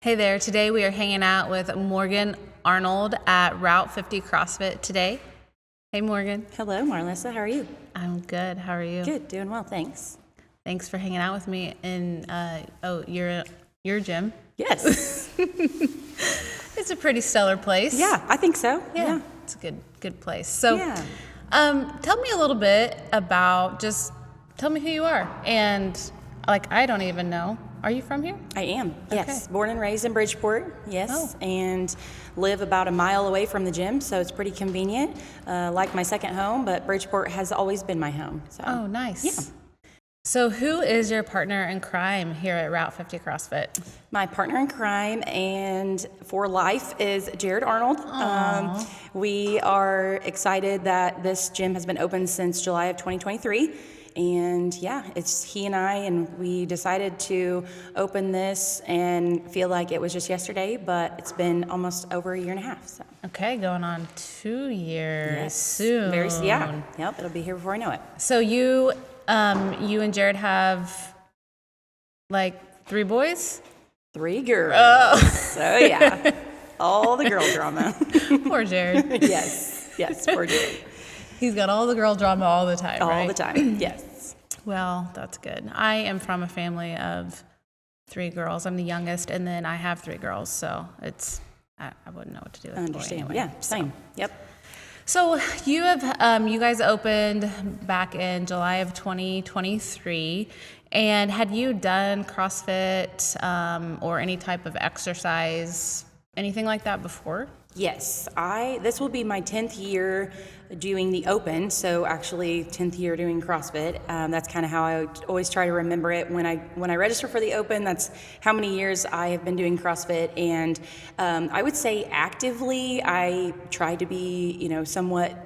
Hey there, today we are hanging out with Morgan Arnold at Route 50 CrossFit today. Hey Morgan. Hello, Marlissa. How are you? I'm good. How are you? Good, doing well, thanks. Thanks for hanging out with me in your gym. Yes. It's a pretty stellar place. Yeah, I think so. Yeah. It's a good place. So tell me a little bit about, just tell me who you are. And I don't even know. Are you from here? I am, yes. Okay. Born and raised in Bridgeport, yes. And live about a mile away from the gym, so it's pretty convenient. Like my second home, but Bridgeport has always been my home. So. Oh, nice. Yeah. So who is your partner in crime here at Route 50 CrossFit? My partner in crime and for life is Jared Arnold. We are excited that this gym has been open since July of 2023. And it's he and I, and we decided to open this and feel like it was just yesterday, but it's been almost over a year and a half. So. Okay, going on 2 years soon. Yep, it'll be here before I know it. So you and Jared have 3 boys? 3 girls. Oh. So yeah, all the girl drama. Poor Jared. Yes, poor Jared. He's got all the girl drama all the time, right? All the time, yes. Well, that's good. I am from a family of 3 girls. I'm the youngest, and then I have 3 girls, so I wouldn't know what to do with I the boy understand. anyway. Yeah, same. Yep. So you guys opened back in July of 2023, and had you done CrossFit or any type of exercise, anything like that before? Yes, this will be my 10th year doing the open, so actually 10th year doing CrossFit. That's kind of how I always try to remember it. When I register for the open, that's how many years I have been doing CrossFit. And I would say actively, I try to be, somewhat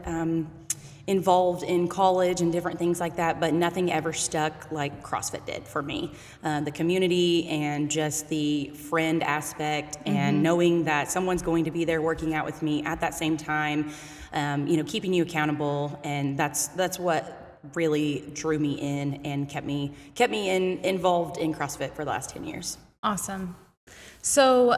involved in college and different things like that, but nothing ever stuck like CrossFit did for me. The community and just the friend aspect and knowing that someone's going to be there working out with me at that same time, keeping you accountable, and that's what really drew me in and kept me involved in CrossFit for the last 10 years. Awesome. So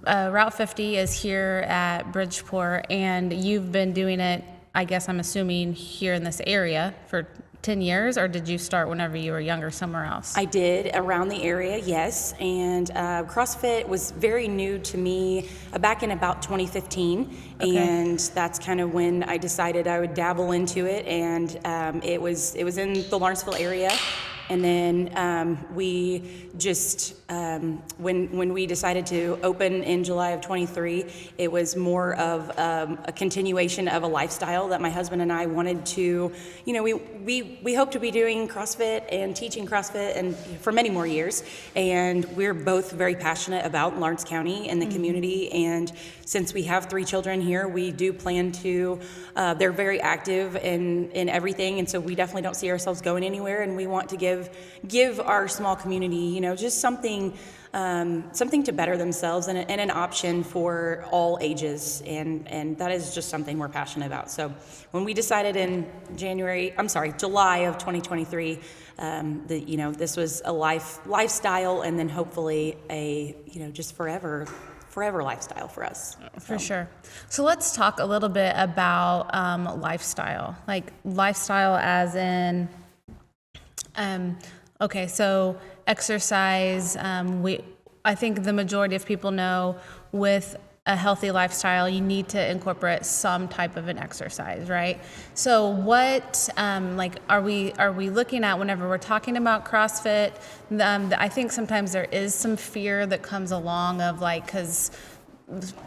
Route 50 is here at Bridgeport, and you've been doing it, I guess I'm assuming, here in this area for 10 years, or did you start whenever you were younger somewhere else? I did, around the area, yes. And CrossFit was very new to me back in about 2015. Okay. And that's kind of when I decided I would dabble into it. And it was in the Lawrenceville area. And then we just, when we decided to open in July of 23, it was more of a continuation of a lifestyle that my husband and I wanted to, we hope to be doing CrossFit and teaching CrossFit and for many more years. And we're both very passionate about Lawrence County and the community. And since we have 3 children here, we do plan to, they're very active in everything. And so we definitely don't see ourselves going anywhere. And we want to give our small community, just something to better themselves and an option for all ages, and that is just something we're passionate about. So when we decided in July of 2023, this was a lifestyle, and then hopefully a just forever lifestyle for us. For sure. So let's talk a little bit about lifestyle, lifestyle as in. Okay, so exercise, I think the majority of people know with a healthy lifestyle, you need to incorporate some type of an exercise, right? So what, are we looking at whenever we're talking about CrossFit? I think sometimes there is some fear that comes along of because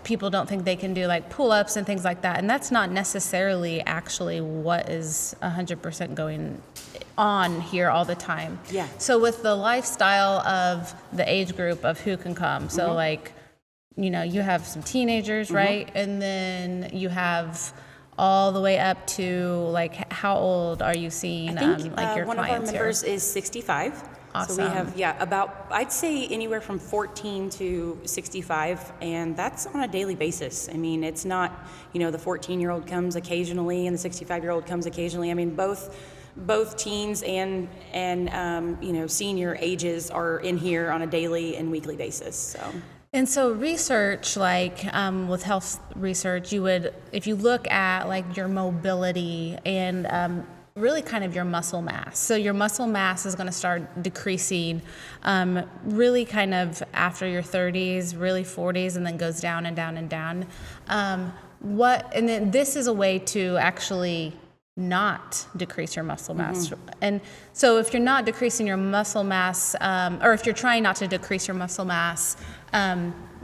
people don't think they can do pull-ups and things like that, and that's not necessarily actually what is 100% going on here all the time. Yeah. So with the lifestyle of the age group of who can come, so you have some teenagers, right? And then you have all the way up to how old are you seeing I think, your one of our clients members here? is 65. Awesome. So we have, about, I'd say anywhere from 14 to 65, and that's on a daily basis. I mean, it's not, the 14-year-old comes occasionally and the 65-year-old comes occasionally. I mean, both both teens and senior ages are in here on a daily and weekly basis. So research, like with health research, if you look at like your mobility and really kind of your muscle mass. So your muscle mass is going to start decreasing really kind of after your 30s, really 40s, and then goes down and down and down. And then this is a way to actually not decrease your muscle mass. And so if you're not decreasing your muscle mass, or if you're trying not to decrease your muscle mass,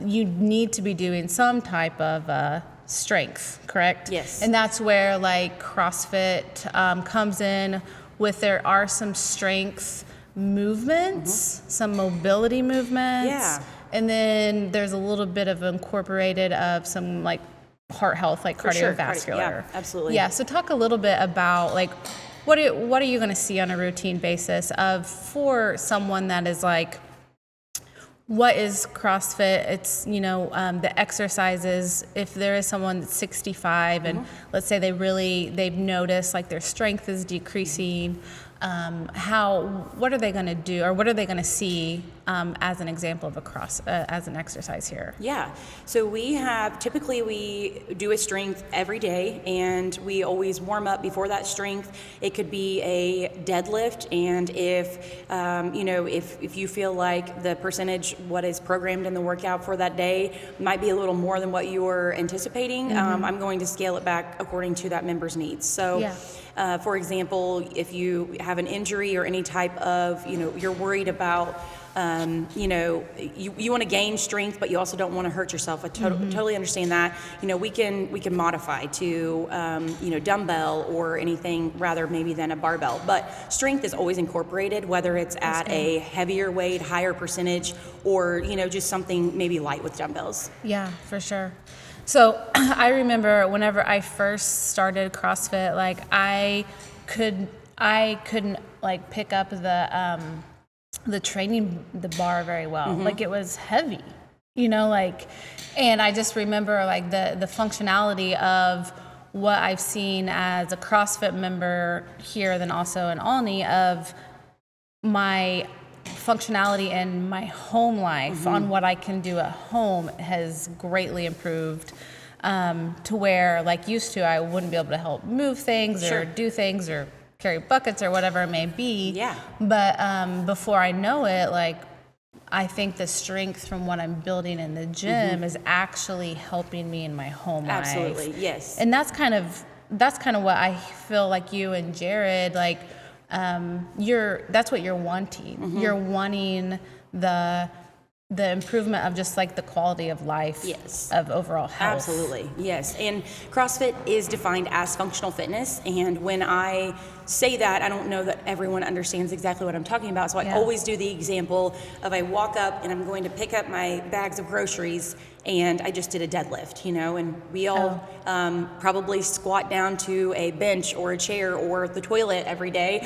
you need to be doing some type of strength, correct? Yes. And that's where like CrossFit comes in with, there are some strength movements, some mobility movements. Yeah. And then there's a little bit of incorporated of some like heart health, like cardiovascular. Sure. Yeah, absolutely. Yeah. So talk a little bit about like, what are you going to see on a routine basis for someone that is like, what is CrossFit? It's, the exercises, if there is someone that's 65 and let's say they've noticed like their strength is decreasing, what are they going to do, or what are they going to see as an example of as an exercise here? Yeah, so typically we do a strength every day, and we always warm up before that strength. It could be a deadlift, and if you feel like the percentage what is programmed in the workout for that day might be a little more than what you were anticipating, I'm going to scale it back according to that member's needs. So. Yeah. For example, if you have an injury or any type of, you're worried about, you want to gain strength, but you also don't want to hurt yourself. I totally understand that. We can modify to, dumbbell or anything rather maybe than a barbell. But strength is always incorporated, whether it's at a heavier weight, higher percentage, or, just something maybe light with dumbbells. Yeah, for sure. So I remember whenever I first started CrossFit, like I couldn't like pick up the bar very well. Like it was heavy, and I just remember like the functionality of what I've seen as a CrossFit member here, then also in Alney, of my functionality in my home life on what I can do at home has greatly improved, to where like used to I wouldn't be able to help move things or do things or carry buckets or whatever it may be. Yeah. But before I know it, like I think the strength from what I'm building in the gym is actually helping me in my home life. Absolutely, yes. And that's kind of what I feel like you and Jared, like that's what you're wanting. You're wanting the improvement of just like the quality of life, of overall health. Absolutely, yes. And CrossFit is defined as functional fitness, and when I say that, I don't know that everyone understands exactly what I'm talking about, so I always do the example of I walk up and I'm going to pick up my bags of groceries and I just did a deadlift, and we all probably squat down to a bench or a chair or the toilet every day.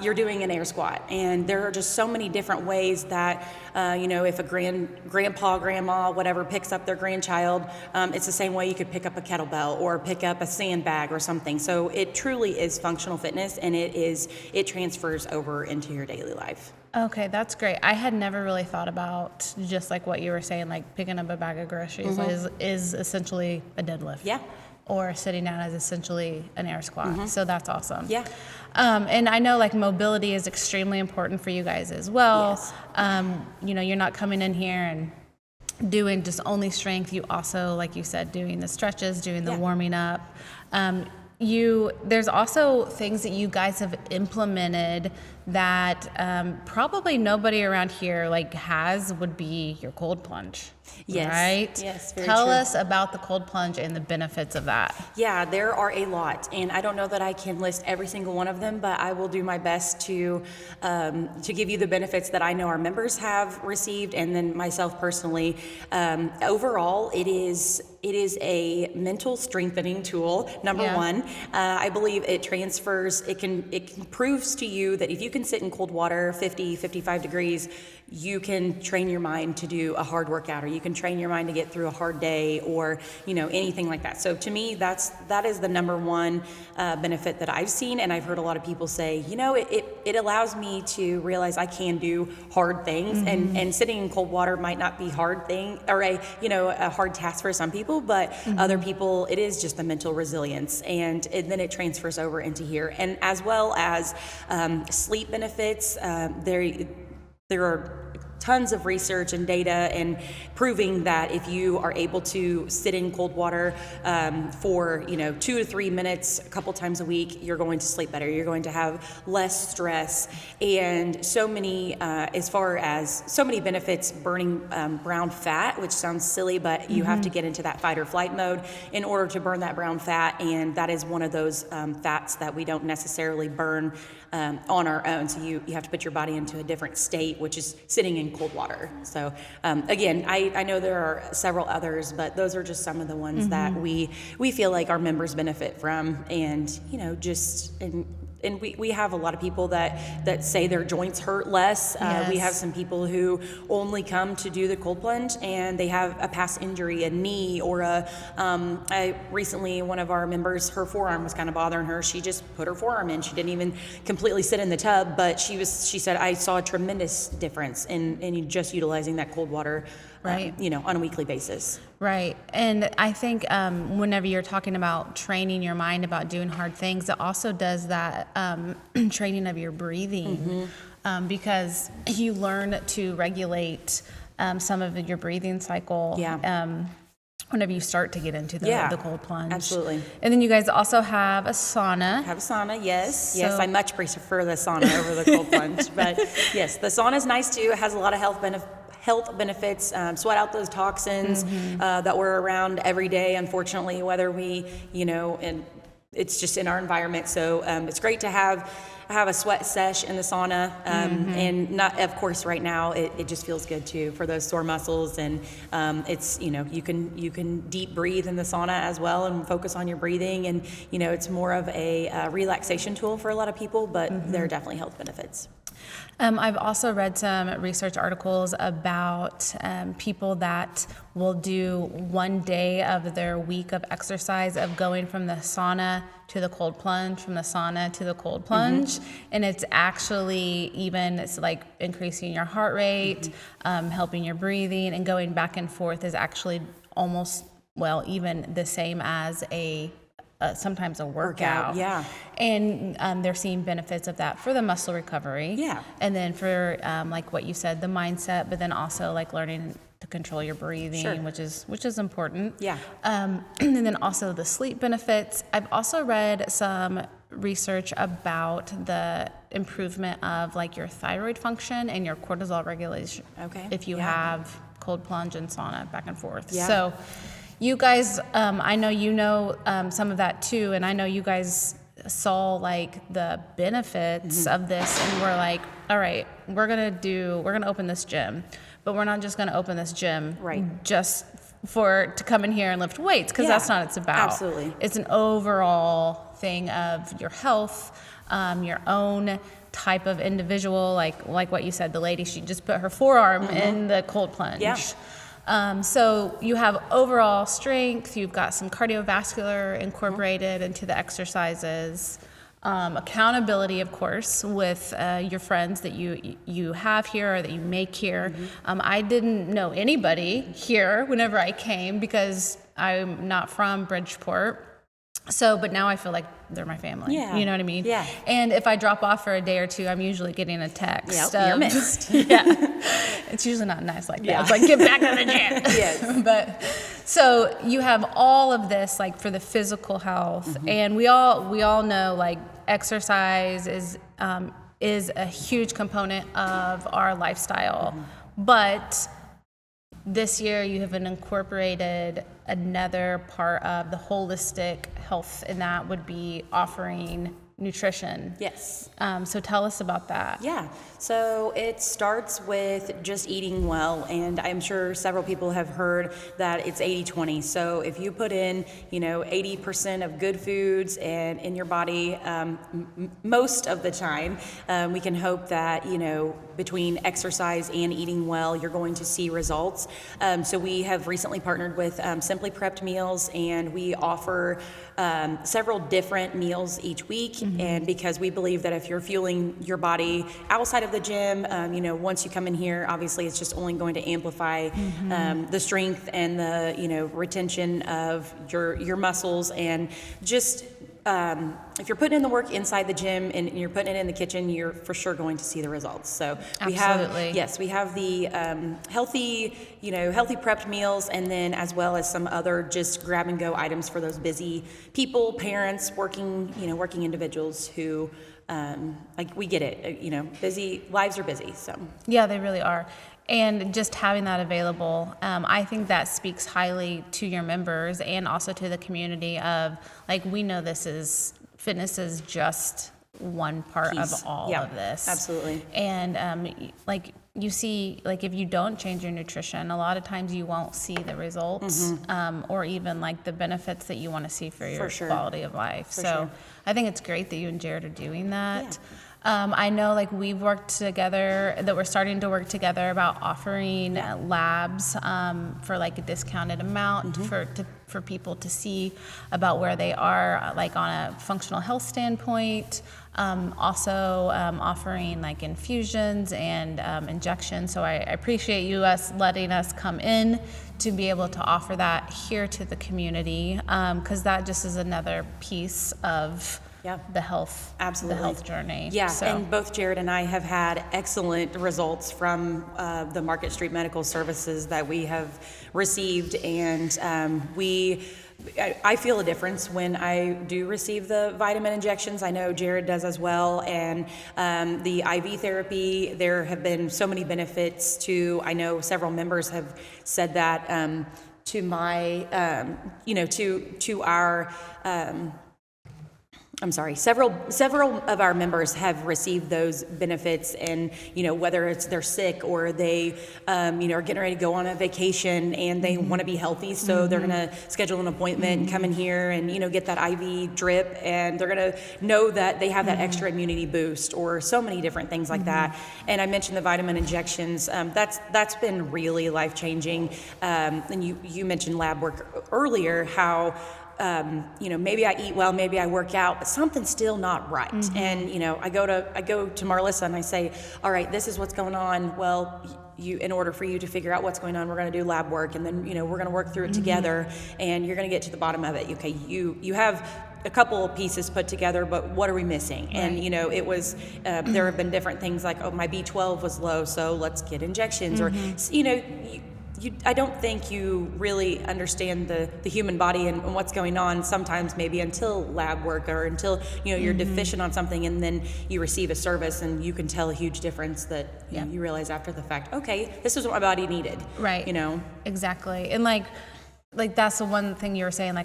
You're doing an air squat, and there are just so many different ways that, if a grandpa, grandma, whatever, picks up their grandchild, it's the same way you could pick up a kettlebell or pick up a sandbag or something. So it truly is functional fitness, and it transfers over into your daily life. Okay, that's great. I had never really thought about just like what you were saying, like picking up a bag of groceries is essentially a deadlift. Yeah. Or sitting down is essentially an air squat. So that's awesome. Yeah. And I know like mobility is extremely important for you guys as well. Yes. You're not coming in here and doing just only strength. You also, like you said, doing the stretches, doing the warming up. There's also things that you guys have implemented that probably nobody around here would be your cold plunge. Yes. Right? Yes, very Tell true. us about the cold plunge and the benefits of that. Yeah, there are a lot, and I don't know that I can list every single one of them, but I will do my best to give you the benefits that I know our members have received, and then myself personally. Overall, it is a mental strengthening tool. Number one, I believe it transfers. It proves to you that if you can sit in cold water, 50, 55 degrees, you can train your mind to do a hard workout, or you can train your mind to get through a hard day, or anything like that. So to me, that is the number one benefit that I've seen, and I've heard a lot of people say, it allows me to realize I can do hard things, and sitting in cold water might not be hard thing or a hard task for some people, but other people it is just the mental resilience, and then it transfers over into here, and as well as sleep benefits. There are tons of research and data and proving that if you are able to sit in cold water for 2 to 3 minutes a couple times a week, you're going to sleep better. You're going to have less stress, and so many benefits burning brown fat, which sounds silly, but you have to get into that fight or flight mode in order to burn that brown fat, and that is one of those fats that we don't necessarily burn on our own. So you have to put your body into a different state, which is sitting in cold water. So again, I know there are several others, but those are just some of the ones that we feel like our members benefit from, and and we have a lot of people that say their joints hurt less. Yes. We have some people who only come to do the cold plunge and they have a past injury, a knee, or recently one of our members, her forearm was kind of bothering her. She just put her forearm in. She didn't even completely sit in the tub, but she said, I saw a tremendous difference in just utilizing that cold water, Right. On a weekly basis. Right. And I think whenever you're talking about training your mind about doing hard things, it also does that training of your breathing, because you learn to regulate some of your breathing cycle. Whenever you start to get into the cold plunge. Absolutely. And then you guys also have a sauna. Have a sauna, yes. Yes, I much prefer the sauna over the cold plunge. But yes, the sauna is nice too. It has a lot of health benefits, sweat out those toxins that we're around every day, unfortunately, whether we, and it's just in our environment. So it's great to have a sweat sesh in the sauna, and not, of course, right now it just feels good too for those sore muscles, and it's you can deep breathe in the sauna as well and focus on your breathing, and it's more of a relaxation tool for a lot of people, but there are definitely health benefits. I've also read some research articles about people that will do one day of their week of exercise of going from the sauna to the cold plunge, from the sauna to the cold plunge. And it's actually it's like increasing your heart rate, helping your breathing, and going back and forth is actually almost, even the same as sometimes a workout. Yeah. And they're seeing benefits of that for the muscle recovery. Yeah. And then for like what you said, the mindset, but then also like learning to control your breathing, which is important. Yeah. And then also the sleep benefits. I've also read some research about the improvement of like your thyroid function and your cortisol regulation. Okay. If you have cold plunge and sauna back and forth. Yeah. So you guys, I know some of that too, and I know you guys saw like the benefits of this, and we're like, all right, we're gonna open this gym, but we're not just gonna open this gym just to come in here and lift weights, because that's not what it's about. Absolutely. It's an overall thing of your health, your own type of individual, like what you said, the lady, she just put her forearm in the cold plunge. Yeah. So you have overall strength, you've got some cardiovascular incorporated into the exercises, accountability, of course, with your friends that you have here or that you make here. I didn't know anybody here whenever I came because I'm not from Bridgeport. So, but now I feel like they're my family. Yeah. You know what I mean? Yeah. And if I drop off for a day or two, I'm usually getting a text. Yep, you're missed. It's usually not nice like that. It's like, get back to the gym. Yes. But so you have all of this like for the physical health, and we all know like exercise is a huge component of our lifestyle, but this year you have incorporated another part of the holistic health, and that would be offering nutrition. Yes. So tell us about that. Yeah. So it starts with just eating well, and I'm sure several people have heard that it's 80-20. So if you put in, 80% of good foods in your body, most of the time, we can hope that, between exercise and eating well, you're going to see results. So we have recently partnered with Simply Prepped Meals, and we offer several different meals each week. And because we believe that if you're fueling your body outside of the gym, once you come in here, obviously it's just only going to amplify the strength and the retention of your muscles, and just if you're putting in the work inside the gym and you're putting it in the kitchen, you're for sure going to see the results. So we have the healthy prepped meals, and then as well as some other just grab and go items for those busy people, parents, working individuals who we get it, busy lives are busy. So yeah, they really are. And just having that available, I think that speaks highly to your members and also to the community of, we know fitness is just one part of all of this. Absolutely. And you see, if you don't change your nutrition, a lot of times you won't see the results or even the benefits that you want to see for your quality of life. I think it's great that you and Jared are doing that. Yeah. I know we've worked together, that we're starting to work together about offering labs for a discounted amount for people to see about where they are on a functional health standpoint. Also offering infusions and injections. So I appreciate you letting us come in to be able to offer that here to the community, because that just is another piece of the health, the health journey. Yeah, and both Jared and I have had excellent results from the Market Street Medical Services that we have received, and I feel a difference when I do receive the vitamin injections. I know Jared does as well, and the IV therapy, there have been so many benefits to, I know several members have said that to my, to our, several of our members have received those benefits, and whether it's they're sick or they are getting ready to go on a vacation and they want to be healthy, so they're going to schedule an appointment and come in here and get that IV drip, and they're going to know that they have that extra immunity boost, or so many different things like that. And I mentioned the vitamin injections. That's been really life-changing. And you mentioned lab work earlier, how maybe I eat well, maybe I work out, but something's still not right. And, I go to Marlissa and I say, all right, this is what's going on. Well, in order for you to figure out what's going on, we're going to do lab work, and then, we're going to work through it together, and you're going to get to the bottom of it. Okay, you have a couple of pieces put together, but what are we missing? Right. And, it was, there have been different things like, my B12 was low, so let's get injections, or, I don't think you really understand the human body and what's going on sometimes, maybe until lab work, or until you're deficient on something, and then you receive a service and you can tell a huge difference that you realize after the fact, okay, this is what my body needed. Right. Exactly. And that's the one thing you were saying,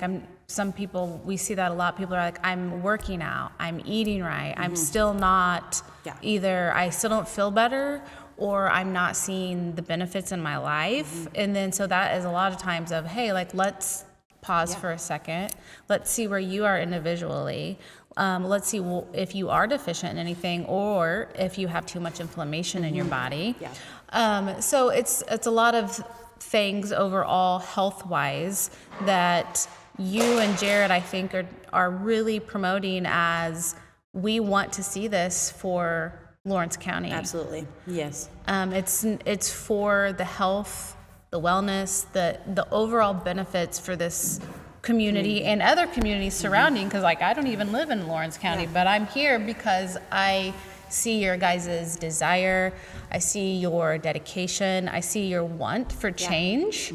some people, we see that a lot. People are like, I'm working out, I'm eating right, I'm still not, either I still don't feel better, or I'm not seeing the benefits in my life. And then so that is a lot of times of, hey, let's pause for a second. Let's see where you are individually. Let's see if you are deficient in anything, or if you have too much inflammation in your body. So it's a lot of things overall health-wise that you and Jared, I think, are really promoting, as we want to see this for Lawrence County. Absolutely. Yes. It's for the health, the wellness, the overall benefits for this community and other communities surrounding, because I don't even live in Lawrence County, but I'm here because I see your guys' desire, I see your dedication, I see your want for change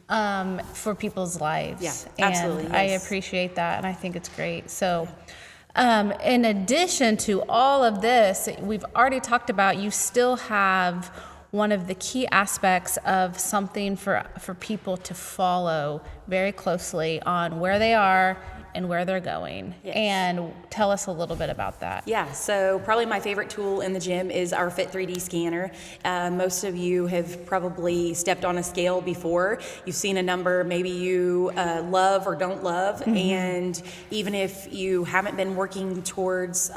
for people's lives. Yeah, absolutely. And I appreciate that, and I think it's great. So in addition to all of this, we've already talked about, you still have one of the key aspects of something for people to follow very closely on where they are and where they're going. Yes. And tell us a little bit about that. Yeah, so probably my favorite tool in the gym is our Fit 3D scanner. Most of you have probably stepped on a scale before. You've seen a number maybe you love or don't love, and even if you haven't been working towards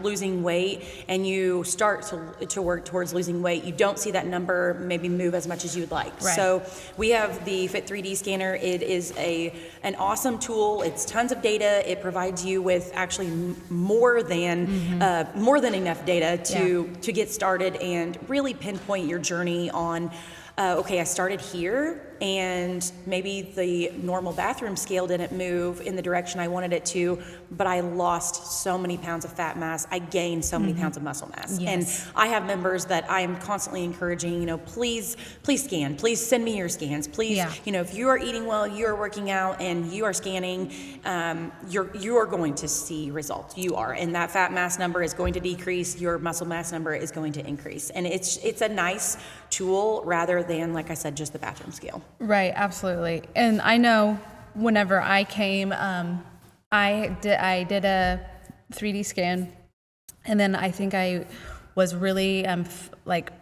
losing weight and you start to work towards losing weight, you don't see that number maybe move as much as you would like. Right. So we have the Fit 3D scanner. It is an awesome tool. It's tons of data. It provides you with actually more than enough data to get started and really pinpoint your journey on, okay, I started here and maybe the normal bathroom scale didn't move in the direction I wanted it to, but I lost so many pounds of fat mass. I gained so many pounds of muscle mass. Yes. And I have members that I am constantly encouraging, please scan, please send me your scans. Please, if you are eating well, you are working out and you are scanning, you are going to see results. You are. And that fat mass number is going to decrease. Your muscle mass number is going to increase. And it's a nice tool rather than, like I said, just the bathroom scale. Right, absolutely. And I know whenever I came, I did a 3D scan, and then I think I was really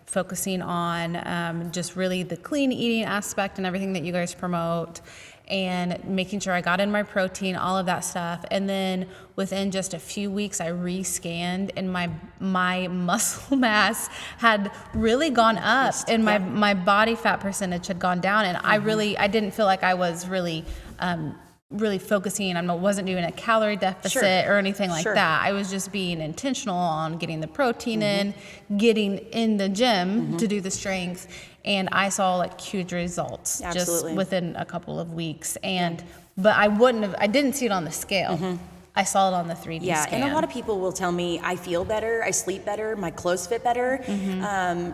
focusing on just really the clean eating aspect and everything that you guys promote, and making sure I got in my protein, all of that stuff. And then within just a few weeks, I re-scanned, and my muscle mass had really gone up, and my body fat percentage had gone down. And I didn't feel like I was really focusing. I wasn't doing a calorie deficit or anything like that. I was just being intentional on getting the protein in, getting in the gym to do the strength. And I saw huge results just within a couple of weeks. But I didn't see it on the scale. I saw it on the 3D scan. And a lot of people will tell me I feel better, I sleep better, my clothes fit better.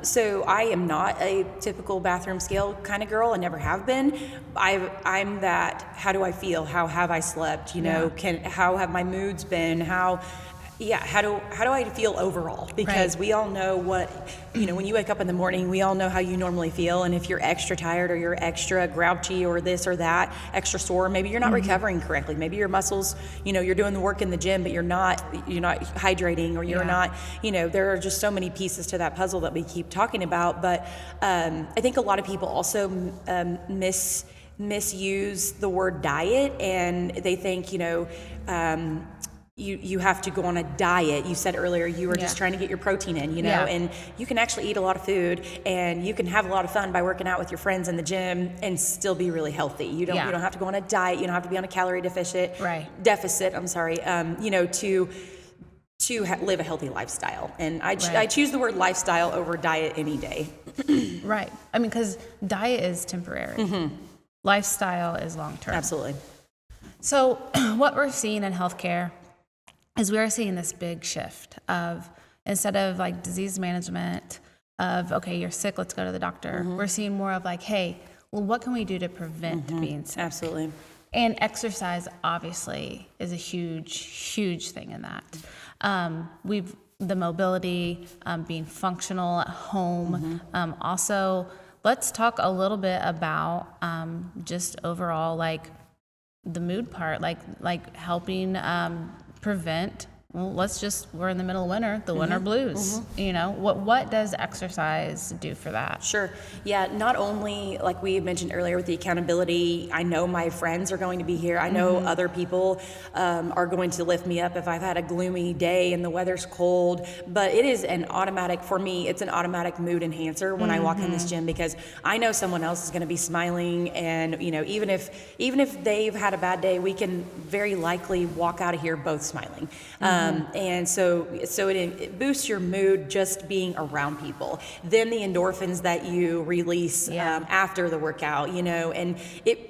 So I am not a typical bathroom scale kind of girl. I never have been. I'm that, how do I feel? How have I slept? How have my moods been? How do I feel overall? Because we all know when you wake up in the morning, we all know how you normally feel. And if you're extra tired or you're extra grouchy or this or that, extra sore, maybe you're not recovering correctly. Maybe your muscles, you're doing the work in the gym, but you're not hydrating, or you're not, there are just so many pieces to that puzzle that we keep talking about. But I think a lot of people also misuse the word diet, and they think, you have to go on a diet. You said earlier you were just trying to get your protein in, and you can actually eat a lot of food, and you can have a lot of fun by working out with your friends in the gym and still be really healthy. You don't have to go on a diet. You don't have to be on a calorie deficit. To live a healthy lifestyle. And I choose the word lifestyle over diet any day. Right. I mean, because diet is temporary. Lifestyle is long-term. Absolutely. So what we're seeing in healthcare is we are seeing this big shift of, instead of disease management of, okay, you're sick, let's go to the doctor. We're seeing more of hey, well, what can we do to prevent being sick? Absolutely. And exercise obviously is a huge, huge thing in that. The mobility, being functional at home. Also, let's talk a little bit about just overall the mood part, helping prevent. Well, we're in the middle of winter, the winter blues. What does exercise do for that? Sure. Yeah, not only, like we mentioned earlier with the accountability, I know my friends are going to be here. I know other people are going to lift me up if I've had a gloomy day and the weather's cold, but it is for me, it's an automatic mood enhancer when I walk in this gym, because I know someone else is going to be smiling, and even if they've had a bad day, we can very likely walk out of here both smiling. And so it boosts your mood just being around people. Then the endorphins that you release after the workout, and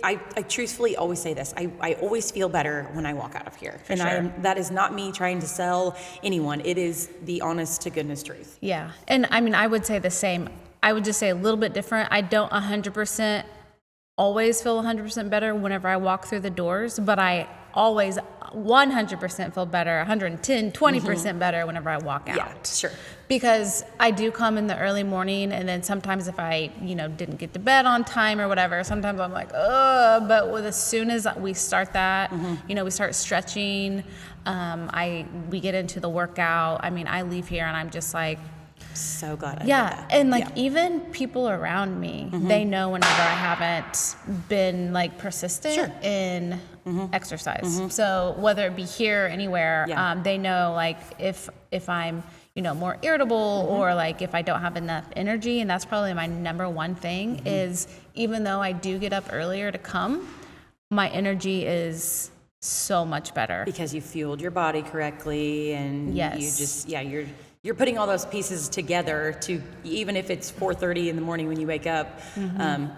I truthfully always say this. I always feel better when I walk out of here. That is not me trying to sell anyone. It is the honest to goodness truth. Yeah. And I mean, I would say the same. I would just say a little bit different. I don't 100% always feel 100% better whenever I walk through the doors, but I always 100% feel better, 110, 20% better whenever I walk out. Yeah, sure. Because I do come in the early morning, and then sometimes if I, didn't get to bed on time or whatever, sometimes I'm like, ugh. But as soon as we start that, we start stretching, we get into the workout. I mean, I leave here and I'm just like, so glad I did yeah, that. and even people around me, they know whenever I haven't been like persistent in exercise. So whether it be here or anywhere, they know like if I'm more irritable or like if I don't have enough energy, and that's probably my number one thing is even though I do get up earlier to come, my energy is so much better because you fueled your body correctly, and you just you're putting all those pieces together to, even if it's 4:30 in the morning when you wake up,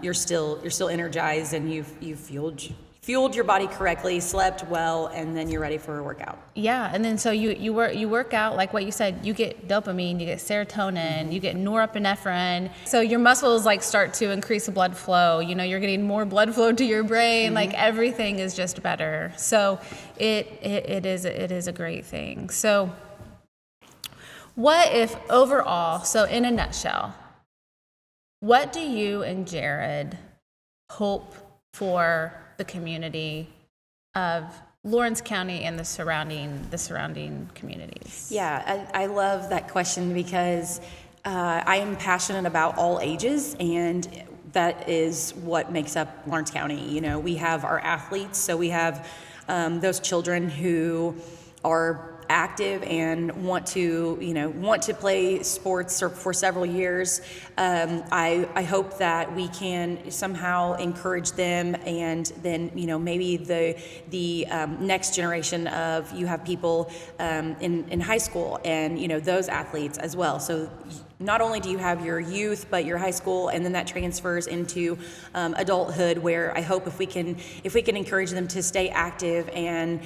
you're still energized, and you've fueled your body correctly, slept well, and then you're ready for a workout. Yeah, and then so you work out, like what you said, you get dopamine, you get serotonin, you get norepinephrine. So your muscles like start to increase the blood flow. You're getting more blood flow to your brain. Like everything is just better. So it is a great thing. So what if overall, so in a nutshell, what do you and Jared hope for the community of Lawrence County and the surrounding communities? Yeah, I love that question because I am passionate about all ages, and that is what makes up Lawrence County. We have our athletes, so we have those children who are active and want to play sports for several years. I hope that we can somehow encourage them, and then maybe the next generation of you have people in high school and those athletes as well. So not only do you have your youth, but your high school, and then that transfers into adulthood, where I hope if we can encourage them to stay active and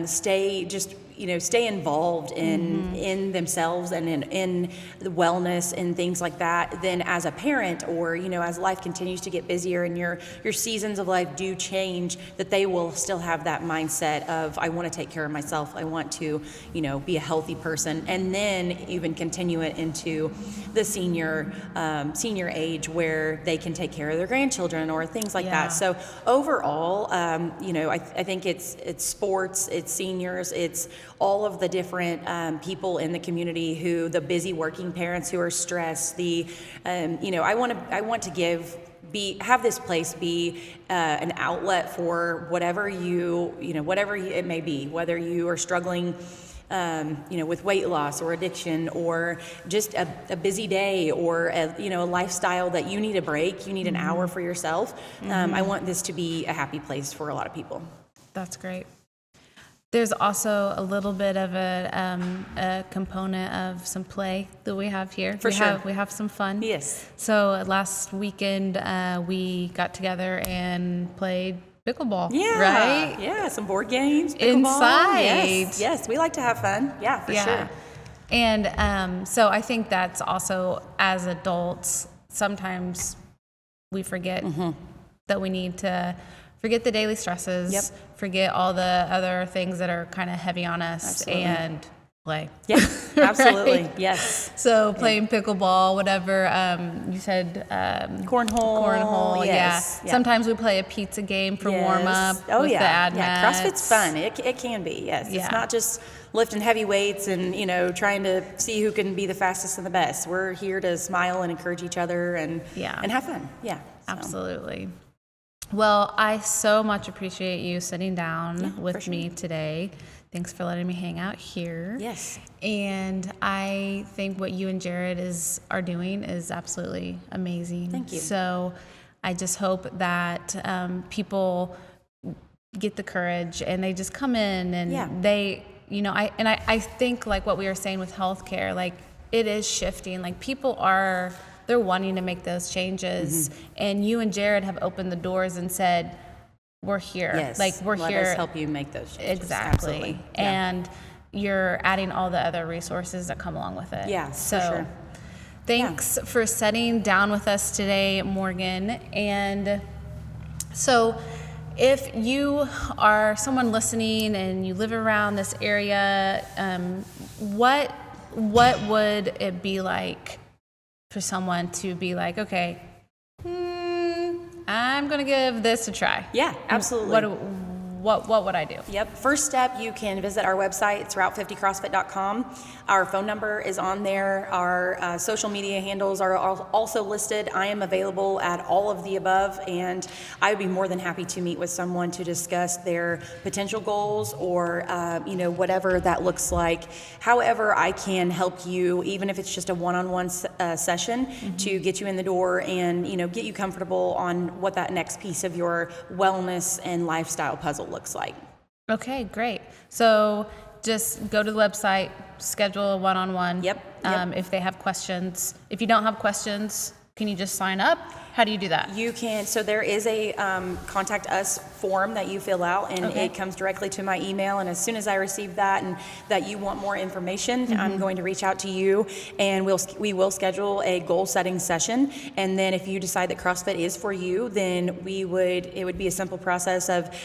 stay involved in themselves and in the wellness and things like that, then as a parent or as life continues to get busier and your seasons of life do change, that they will still have that mindset of, I want to take care of myself, I want to be a healthy person, and then even continue it into the senior age where they can take care of their grandchildren or things like that. So overall, I think it's sports, it's seniors, it's all of the different people in the community the busy working parents who are stressed. I want to have this place be an outlet for whatever it may be, whether you are struggling with weight loss or addiction, or just a busy day, or a lifestyle that you need a break, you need an hour for yourself. I want this to be a happy place for a lot of people. That's great. There's also a little bit of a component of some play that we have here. We have some fun. Yes. So last weekend we got together and played pickleball. Yeah. Right? Yeah. Some board games. Pickleball. Inside. Yes. We like to have fun. Yeah, for sure. And so I think that's also, as adults, sometimes we forget that we need to forget the daily stresses, forget all the other things that are kind of heavy on us, and play. Yeah, absolutely. Right? Yes. So playing pickleball, whatever, you said cornhole. Yes. Yeah. Sometimes we play a pizza game for warm up with the ad mats. CrossFit's fun. It can be, yes. It's not just lifting heavy weights and trying to see who can be the fastest and the best. We're here to smile and encourage each other and have fun. Yeah. Absolutely. Well, I so much appreciate you sitting down with me today. Thanks for letting me hang out here. Yes. And I think what you and Jared are doing is absolutely amazing. Thank you. So I just hope that people get the courage and they just come in and they, I think like what we were saying with healthcare, like it is shifting. Like people they're wanting to make those changes, and you and Jared have opened the doors and said, we're here. Yes. Like we're Let here. us help you make those changes. Exactly. Absolutely. And you're adding all the other resources that come along with it. Yeah, so for sure. Thanks for sitting down with us today, Morgan. And so if you are someone listening and you live around this area, what would it be like for someone to be like, okay, I'm gonna give this a try? Yeah, absolutely. What would I do? Yep. First step, you can visit our website. It's route50crossfit.com. Our phone number is on there. Our social media handles are also listed. I am available at all of the above, and I would be more than happy to meet with someone to discuss their potential goals or whatever that looks like. However, I can help you, even if it's just a one-on-one session, to get you in the door and get you comfortable on what that next piece of your wellness and lifestyle puzzle looks like. Okay, great. So just go to the website, schedule a one-on-one. Yep. If they have questions. If you don't have questions, can you just sign up? How do you do that? You can, so there is a contact us form that you fill out, and Okay. it comes directly to my email, and as soon as I receive that and that you want more information, I'm going to reach out to you, and we will schedule a goal setting session, and then if you decide that CrossFit is for you, then it would be a simple process of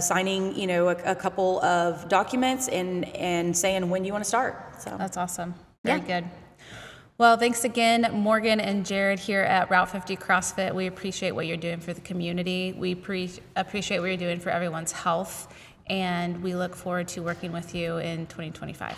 signing a couple of documents and saying when you want to start. So That's awesome. Very good. Well, thanks again, Morgan and Jared here at Route 50 CrossFit. We appreciate what you're doing for the community. We appreciate what you're doing for everyone's health, and we look forward to working with you in 2025.